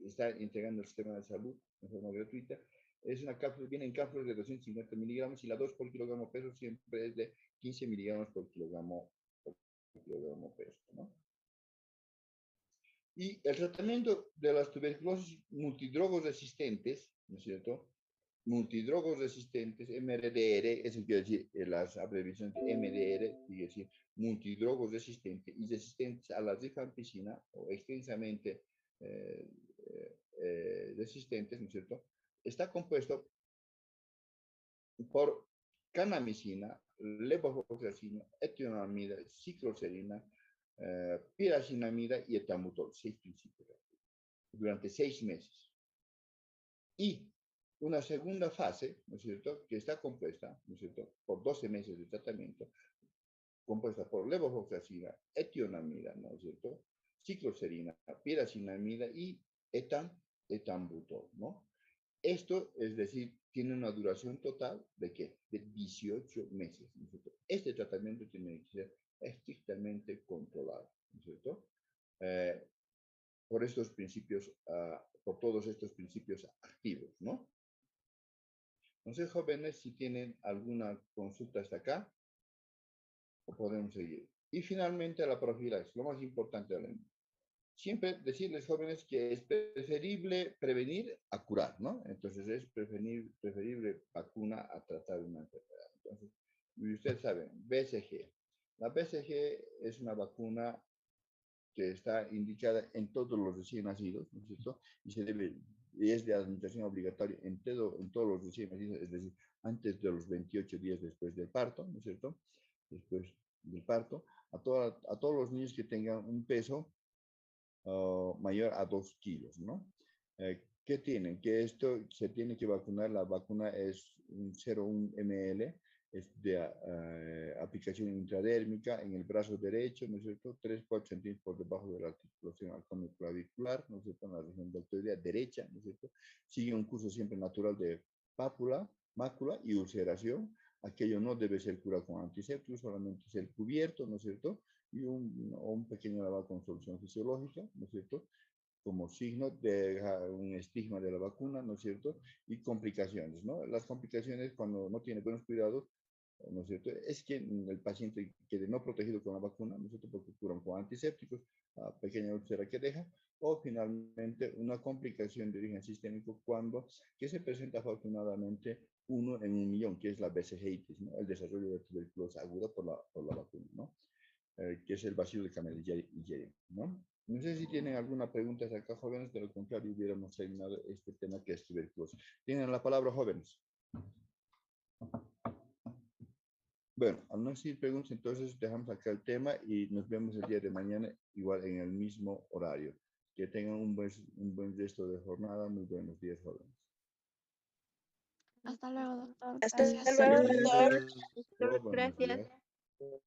está integrando el sistema de salud de forma gratuita, es una cápsula, viene en cápsulas de 250 miligramos y la dosis por kilogramo peso siempre es de 15 miligramos por kilogramo peso, ¿no? Y el tratamiento de las tuberculosis multidrogos resistentes, ¿no es cierto? Multidrogos resistentes, MRDR, eso quiere decir las abreviaciones de MDR, quiere decir multidrogos resistentes y resistentes a la rifampicina o extensamente eh, resistentes, ¿no es cierto? Está compuesto por canamicina, levofloxacina, etionamida, cicloserina, piracinamida y etambutol, 6 principios, durante 6 meses. Y una segunda fase, ¿no es cierto?, que está compuesta, ¿no es cierto?, por 12 meses de tratamiento, compuesta por levofloxacina, etionamida, ¿no es cierto?, cicloserina, piracinamida y etambutol, ¿no? Esto, es decir, tiene una duración total de ¿qué? De 18 meses, ¿no es cierto? Este tratamiento tiene que ser estrictamente controlado, ¿no es cierto? Eh, por estos principios, por todos estos principios activos, ¿no? No sé, jóvenes, si tienen alguna consulta hasta acá o podemos seguir. Y finalmente la profilaxis, lo más importante de la siempre decirles, jóvenes, que es preferible prevenir a curar, ¿no? Entonces es preferible vacuna a tratar una enfermedad. Entonces, y ustedes saben, BCG. La BCG es una vacuna que está indicada en todos los recién nacidos, ¿no es cierto? Y es de administración obligatoria en todos los recién nacidos, es decir, antes de los 28 días después del parto, ¿no es cierto? Después del parto, a todos los niños que tengan un peso mayor a 2 kilos, ¿no? ¿Qué tienen? Que esto se tiene que vacunar, la vacuna es un 0,1 ml, es de aplicación intradérmica en el brazo derecho, ¿no es cierto? 3-4 centímetros por debajo de la articulación acromioclavicular, ¿no es cierto? En la región deltoidea derecha, ¿no es cierto? Sigue un curso siempre natural de mácula y ulceración. Aquello no debe ser curado con antiséptico, solamente ser cubierto, ¿no es cierto? Y un pequeño lavado con solución fisiológica, ¿no es cierto? Como signo de un estigma de la vacuna, ¿no es cierto? Y complicaciones, ¿no? Las complicaciones cuando no tiene buenos cuidados ¿no es cierto? Es que el paciente quede no protegido con la vacuna, ¿no es cierto? Porque curan con antisépticos, pequeña úlcera que deja, o finalmente una complicación de origen sistémico cuando, que se presenta afortunadamente uno en 1 millón, que es la BCG, ¿no? El desarrollo de tuberculosis aguda por la vacuna, ¿no? Que es el vacío de Camel-Guerin, ¿no? No sé si tienen alguna pregunta acá, jóvenes, de lo contrario hubiéramos terminado este tema que es tuberculosis. Tienen la palabra, jóvenes. Bueno, al no existir preguntas, entonces dejamos acá el tema y nos vemos el día de mañana, igual en el mismo horario. Que tengan un buen resto de jornada. Muy buenos días, jóvenes. Hasta luego, doctor. Hasta Gracias. luego, Buenos doctor. días. Buenos Gracias. días.